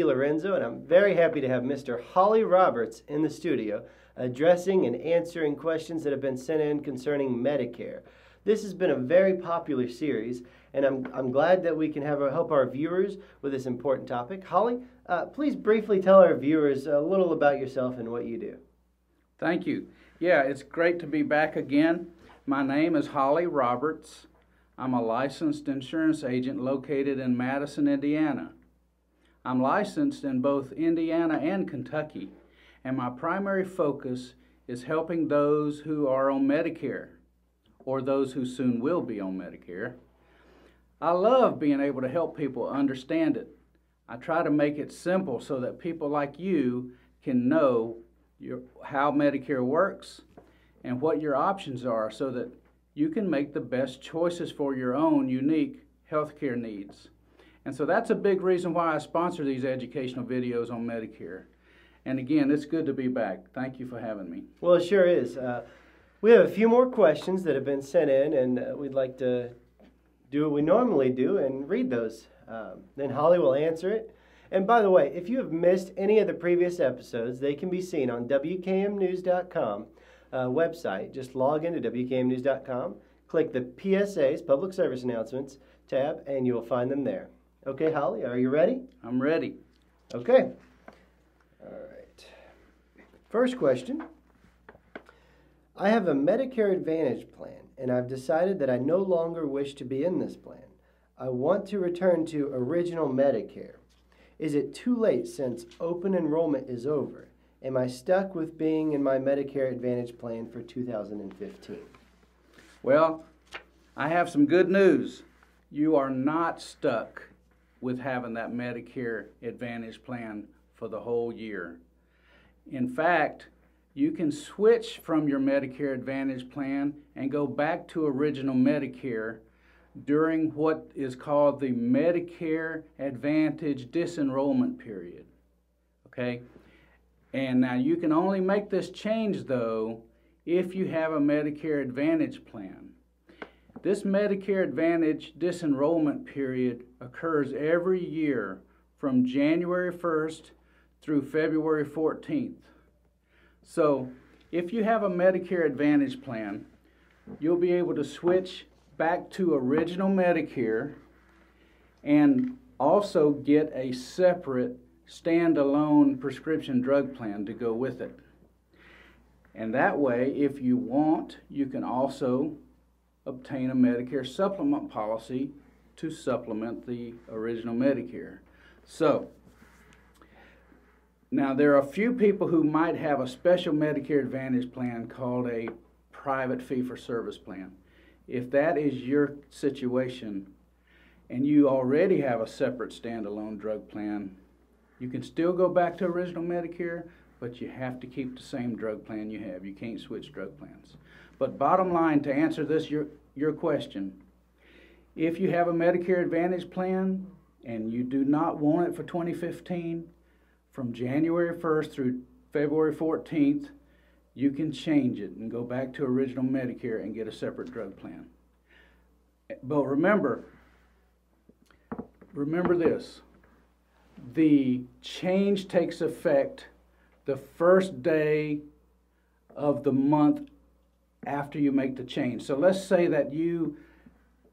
DiLorenzo, and I'm very happy to have Mr. Holly Roberts in the studio addressing and answering questions that have been sent in concerning Medicare. This has been a very popular series, and I'm glad that we can help our viewers with this important topic. Holly, please briefly tell our viewers a little about yourself and what you do. Thank you. Yeah, it's great to be back again. My name is Holly Roberts. I'm a licensed insurance agent located in Madison, Indiana. I'm licensed in both Indiana and Kentucky, and my primary focus is helping those who are on Medicare, or those who soon will be on Medicare. I love being able to help people understand it. I try to make it simple so that people like you can know how Medicare works and what your options are so that you can make the best choices for your own unique healthcare needs. And so that's a big reason why I sponsor these educational videos on Medicare. And again, it's good to be back. Thank you for having me. Well, it sure is. We have a few more questions that have been sent in, and we'd like to do what we normally do and read those. Then Holly will answer it. And by the way, if you have missed any of the previous episodes, they can be seen on WKMnews.com website. Just log into WKMnews.com, click the PSAs, Public Service Announcements tab, and you'll find them there. Okay, Holly, are you ready? I'm ready. Okay. All right. First question. I have a Medicare Advantage plan, and I've decided that I no longer wish to be in this plan. I want to return to original Medicare. Is it too late since open enrollment is over? Am I stuck with being in my Medicare Advantage plan for 2015? Well, I have some good news. You are not stuck with having that Medicare Advantage plan for the whole year. In fact, you can switch from your Medicare Advantage plan and go back to original Medicare during what is called the Medicare Advantage disenrollment period. Okay? And now you can only make this change, though, if you have a Medicare Advantage plan. This Medicare Advantage disenrollment period occurs every year from January 1st through February 14th. So if you have a Medicare Advantage plan, you'll be able to switch back to original Medicare and also get a separate standalone prescription drug plan to go with it. And that way, if you want, you can also obtain a Medicare supplement policy to supplement the original Medicare. So, now there are a few people who might have a special Medicare Advantage plan called a private fee-for-service plan. If that is your situation and you already have a separate standalone drug plan, you can still go back to original Medicare, but you have to keep the same drug plan you have. You can't switch drug plans. But bottom line, to answer this, your question, if you have a Medicare Advantage plan and you do not want it for 2015, from January 1st through February 14th, you can change it and go back to original Medicare and get a separate drug plan. But remember this, the change takes effect the first day of the month after you make the change. So let's say that you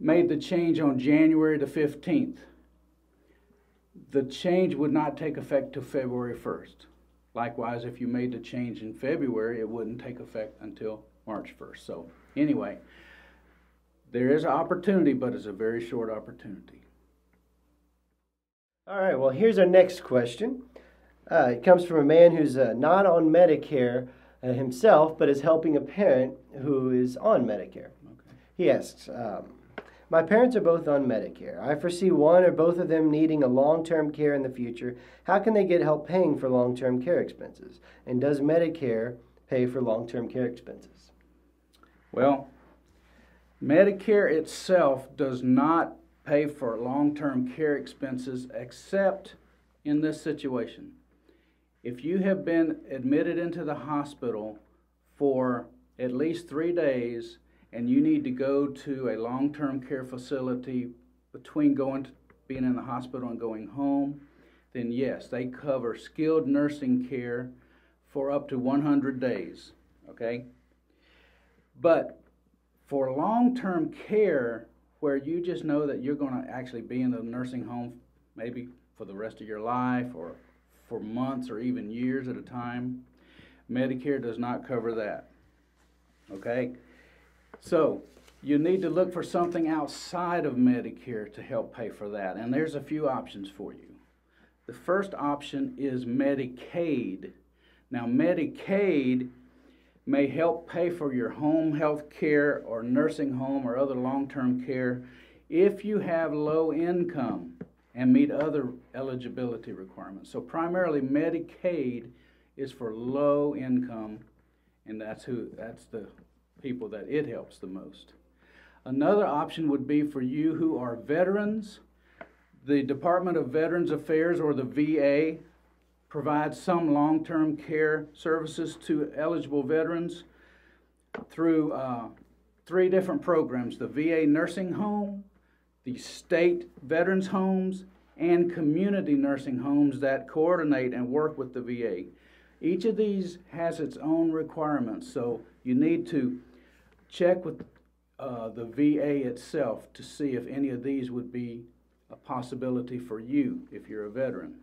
made the change on January the 15th. The change would not take effect till February 1st. Likewise, if you made the change in February, it wouldn't take effect until March 1st. So anyway, there is an opportunity, but it's a very short opportunity. All right, well, here's our next question. It comes from a man who's not on Medicare himself, but is helping a parent who is on Medicare. Okay. He asks, my parents are both on Medicare. I foresee one or both of them needing a long-term care in the future. How can they get help paying for long-term care expenses? And does Medicare pay for long-term care expenses? Well, Medicare itself does not pay for long-term care expenses except in this situation. If you have been admitted into the hospital for at least 3 days and you need to go to a long-term care facility between being in the hospital and going home, then yes, they cover skilled nursing care for up to 100 days, okay? But for long-term care, where you just know that you're going to actually be in the nursing home maybe for the rest of your life or for months or even years at a time, Medicare does not cover that, okay? So you need to look for something outside of Medicare to help pay for that, and there's a few options for you. The first option is Medicaid. Now, Medicaid may help pay for your home health care or nursing home or other long-term care if you have low income and meet other eligibility requirements. So primarily Medicaid is for low income, and that's the people that it helps the most. Another option would be for you who are veterans. The Department of Veterans Affairs, or the VA, provides some long-term care services to eligible veterans through 3 different programs: the VA nursing home, the state veterans homes, and community nursing homes that coordinate and work with the VA. Each of these has its own requirements, so you need to check with the VA itself to see if any of these would be a possibility for you if you're a veteran.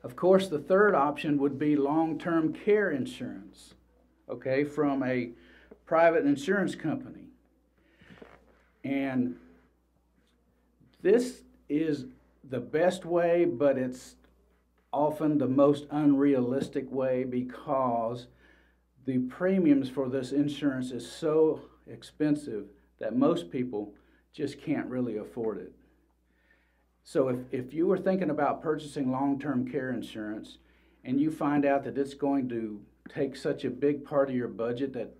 Of course, the third option would be long-term care insurance, okay, from a private insurance company. And this is the best way, but it's often the most unrealistic way because the premiums for this insurance is so expensive that most people just can't really afford it. So if you were thinking about purchasing long-term care insurance and you find out that it's going to take such a big part of your budget that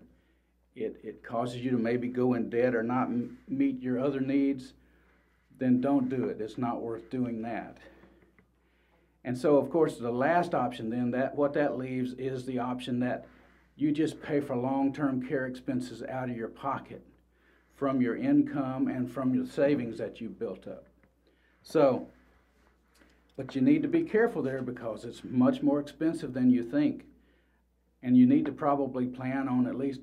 it causes you to maybe go in debt or not meet your other needs, then don't do it. It's not worth doing that. And so, of course, the last option then, what that leaves is the option that you just pay for long-term care expenses out of your pocket from your income and from your savings that you built up. So, but you need to be careful there because it's much more expensive than you think. And you need to probably plan on at least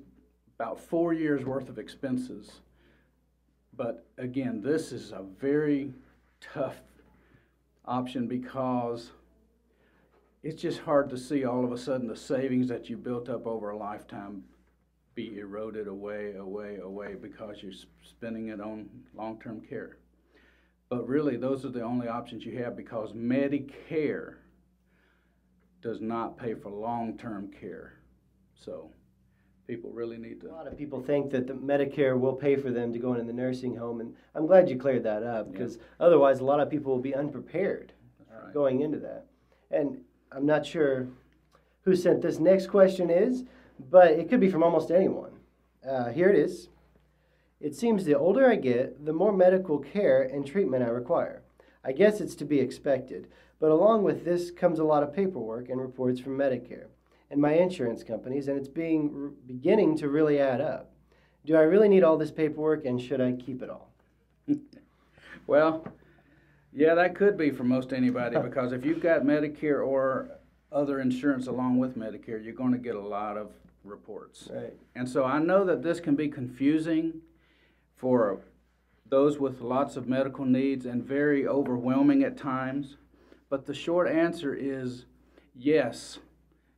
about 4 years worth of expenses. But again, this is a very tough option because it's just hard to see all of a sudden the savings that you built up over a lifetime be eroded away because you're spending it on long-term care. But really, those are the only options you have because Medicare does not pay for long-term care. So people really need to... A lot of people think that the Medicare will pay for them to go into the nursing home, and I'm glad you cleared that up because otherwise a lot of people will be unprepared going into that. And I'm not sure who sent this next question is, but it could be from almost anyone. Here it is. It seems the older I get, the more medical care and treatment I require. I guess it's to be expected, but along with this comes a lot of paperwork and reports from Medicare and my insurance companies, and it's beginning to really add up. Do I really need all this paperwork, and should I keep it all? Well, yeah, that could be for most anybody because if you've got Medicare or other insurance along with Medicare, you're going to get a lot of reports. Right. And so I know that this can be confusing for those with lots of medical needs and very overwhelming at times. But the short answer is yes,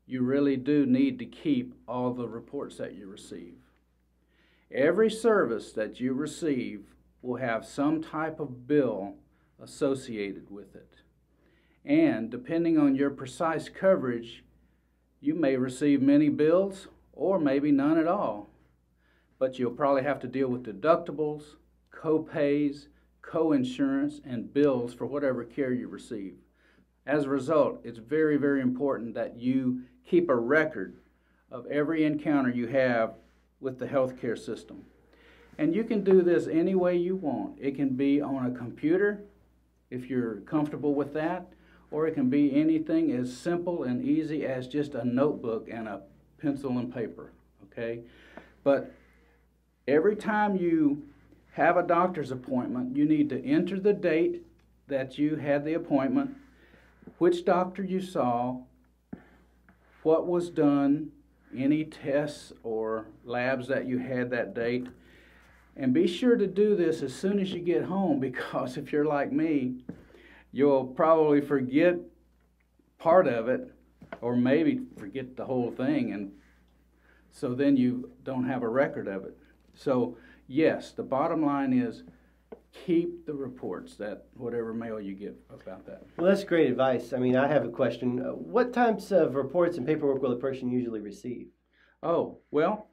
you really do need to keep all the reports that you receive. Every service that you receive will have some type of bill associated with it. And depending on your precise coverage, you may receive many bills or maybe none at all. But you'll probably have to deal with deductibles, co-pays, co-insurance, and bills for whatever care you receive. As a result, it's very, very important that you keep a record of every encounter you have with the healthcare system. And you can do this any way you want. It can be on a computer, if you're comfortable with that, or it can be anything as simple and easy as just a notebook and a pencil and paper, okay? But every time you have a doctor's appointment, you need to enter the date that you had the appointment, which doctor you saw, what was done, any tests or labs that you had that date. And be sure to do this as soon as you get home, because if you're like me, you'll probably forget part of it, or maybe forget the whole thing, and so then you don't have a record of it. So yes, the bottom line is keep the reports, that whatever mail you get about that. Well, that's great advice. I mean, I have a question. What types of reports and paperwork will a person usually receive? Oh, well,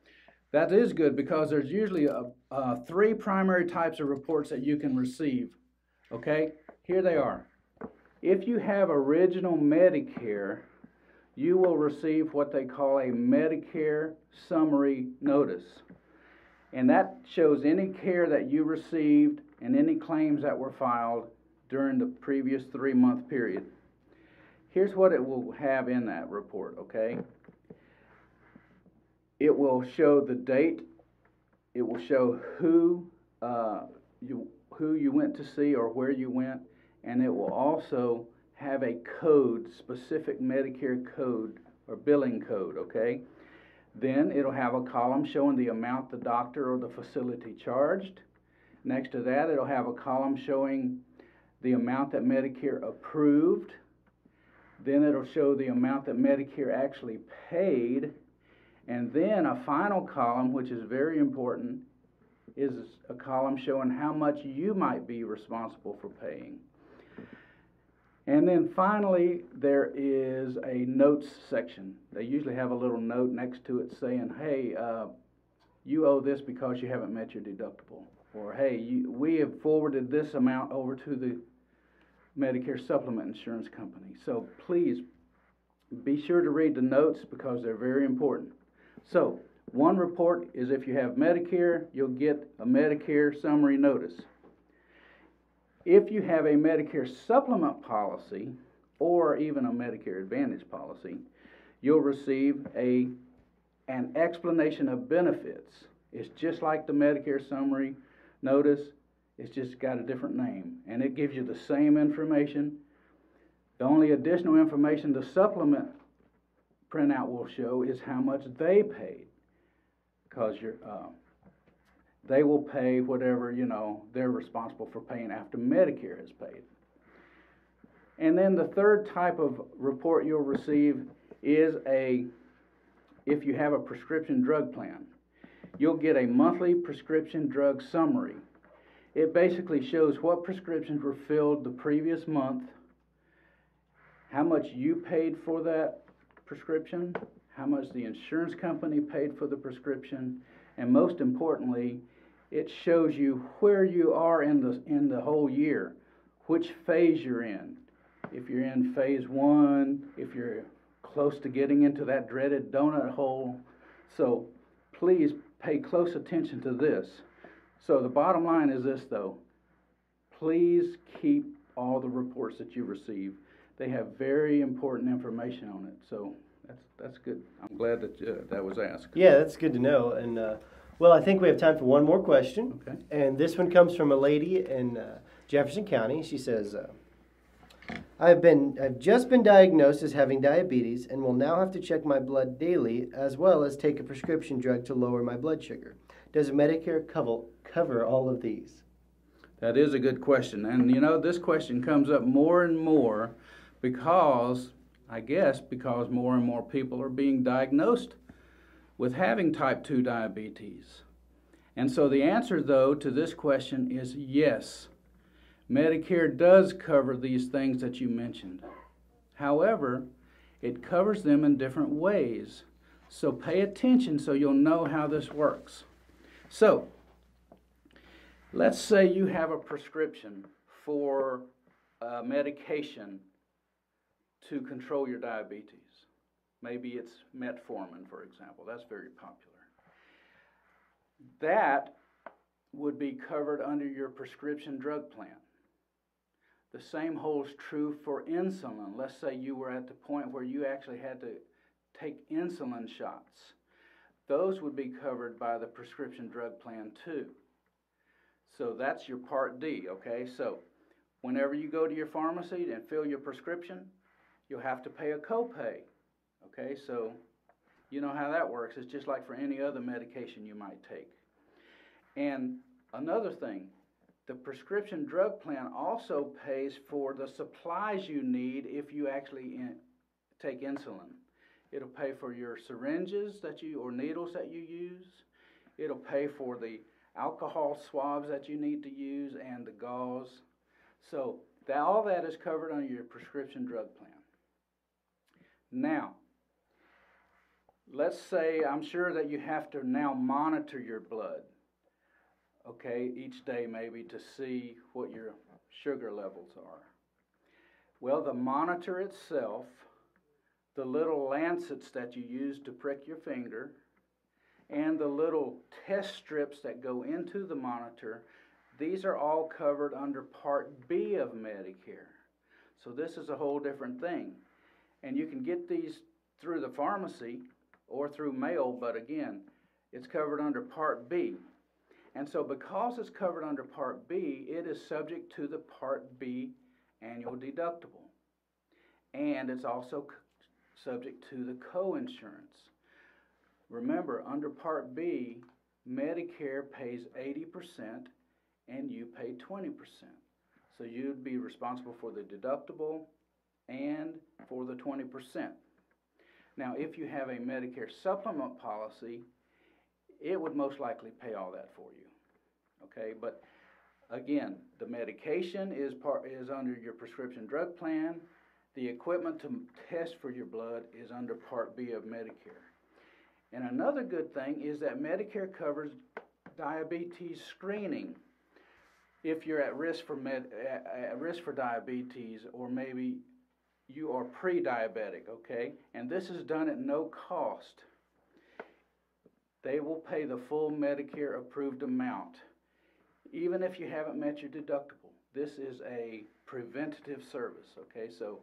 that is good, because there's usually three primary types of reports that you can receive. Okay, here they are. If you have original Medicare, you will receive what they call a Medicare summary notice. And that shows any care that you received and any claims that were filed during the previous 3-month period. Here's what it will have in that report, okay? It will show the date. It will show who you went to see or where you went, and it will also have a code, specific Medicare code or billing code, okay? Then it'll have a column showing the amount the doctor or the facility charged. Next to that, it'll have a column showing the amount that Medicare approved. Then it'll show the amount that Medicare actually paid. And then a final column, which is very important, is a column showing how much you might be responsible for paying. And then finally, there is a notes section. They usually have a little note next to it saying, hey, you owe this because you haven't met your deductible. Or, hey, we have forwarded this amount over to the Medicare Supplement Insurance Company. So please be sure to read the notes, because they're very important. So one report is if you have Medicare, you'll get a Medicare summary notice. If you have a Medicare supplement policy or even a Medicare Advantage policy, you'll receive an explanation of benefits. It's just like the Medicare summary notice. It's just got a different name, and it gives you the same information. The only additional information the supplement printout will show is how much they paid, because they will pay whatever, they're responsible for paying after Medicare has paid. And then the third type of report you'll receive is if you have a prescription drug plan, you'll get a monthly prescription drug summary. It basically shows what prescriptions were filled the previous month, how much you paid for that prescription, how much the insurance company paid for the prescription, and most importantly, it shows you where you are in the whole year, which phase you're in. If you're in phase 1, if you're close to getting into that dreaded donut hole. So please pay close attention to this. So the bottom line is this, though. Please keep all the reports that you receive. They have very important information on it. So that's good. I'm glad that that was asked. Yeah, that's good to know. And well, I think we have time for one more question. Okay. And this one comes from a lady in Jefferson County. She says, I've just been diagnosed as having diabetes and will now have to check my blood daily, as well as take a prescription drug to lower my blood sugar. Does Medicare cover all of these? That is a good question. And this question comes up more and more because more and more people are being diagnosed with having type 2 diabetes. And so the answer, though, to this question is yes. Medicare does cover these things that you mentioned. However, it covers them in different ways. So pay attention so you'll know how this works. So, let's say you have a prescription for medication to control your diabetes. Maybe it's metformin, for example. That's very popular. That would be covered under your prescription drug plan. The same holds true for insulin. Let's say you were at the point where you actually had to take insulin shots. Those would be covered by the prescription drug plan too. So that's your Part D, okay? So whenever you go to your pharmacy and fill your prescription, you'll have to pay a copay. Okay, so you know how that works. It's just like for any other medication you might take. And another thing, the prescription drug plan also pays for the supplies you need if you actually take insulin. It'll pay for your syringes or needles that you use. It'll pay for the alcohol swabs that you need to use and the gauze. So all that is covered under your prescription drug plan. Now, let's say, I'm sure that you have to now monitor your blood, okay, each day maybe to see what your sugar levels are. Well, the monitor itself, the little lancets that you use to prick your finger, and the little test strips that go into the monitor, these are all covered under Part B of Medicare. So this is a whole different thing. And you can get these through the pharmacy or through mail, but again, it's covered under Part B. And so because it's covered under Part B, it is subject to the Part B annual deductible. And it's also subject to the co-insurance. Remember, under Part B, Medicare pays 80% and you pay 20%. So you'd be responsible for the deductible and for the 20%. Now, if you have a Medicare supplement policy, it would most likely pay all that for you. Okay, but again, the medication is under your prescription drug plan. The equipment to test for your blood is under Part B of Medicare. And another good thing is that Medicare covers diabetes screening. If you're at risk for diabetes, or maybe you are pre-diabetic, okay? And this is done at no cost. They will pay the full Medicare approved amount, even if you haven't met your deductible. This is a preventative service, okay? So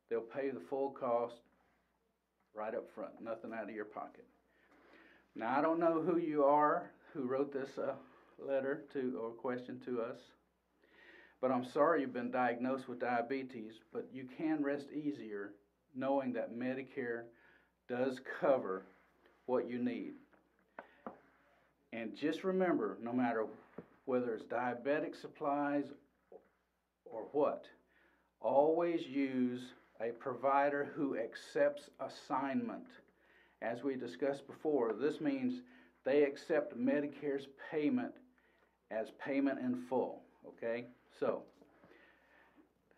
they'll pay the full cost right up front, nothing out of your pocket. Now, I don't know who you are who wrote this letter or question to us, but I'm sorry you've been diagnosed with diabetes, but you can rest easier knowing that Medicare does cover what you need. And just remember, no matter whether it's diabetic supplies or what, always use a provider who accepts assignment. As we discussed before, this means they accept Medicare's payment as payment in full, okay? So,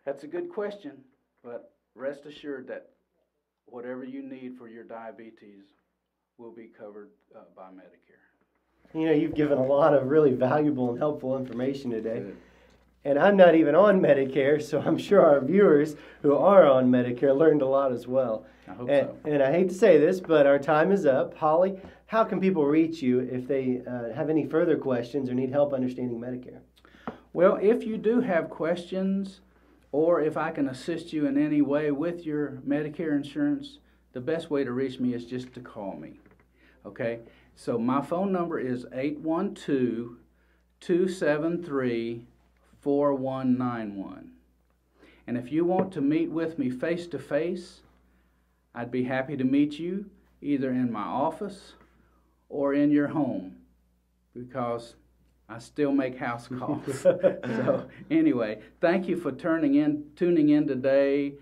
that's a good question, but rest assured that whatever you need for your diabetes will be covered by Medicare. You know, you've given a lot of really valuable and helpful information today. Good. And I'm not even on Medicare, so I'm sure our viewers who are on Medicare learned a lot as well. I hope so. And I hate to say this, but our time is up. Holly, how can people reach you if they have any further questions or need help understanding Medicare? Well, if you do have questions, or if I can assist you in any way with your Medicare insurance, the best way to reach me is just to call me. Okay? So my phone number is 812-273-4191. And if you want to meet with me face-to-face, I'd be happy to meet you either in my office or in your home, because I still make house calls. So anyway, thank you for tuning in today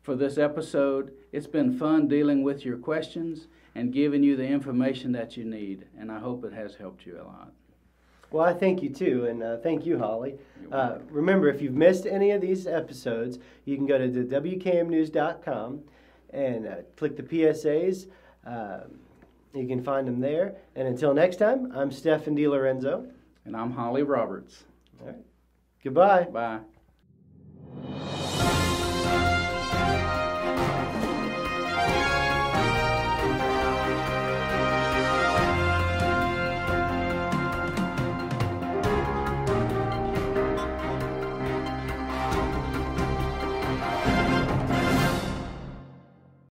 for this episode. It's been fun dealing with your questions and giving you the information that you need, and I hope it has helped you a lot. Well, I thank you too, and thank you, Holly. Remember, if you've missed any of these episodes, you can go to the WKMnews.com and click the PSAs. You can find them there. And until next time, I'm Stephen DiLorenzo. And I'm Holly Roberts. All right. Goodbye. Bye.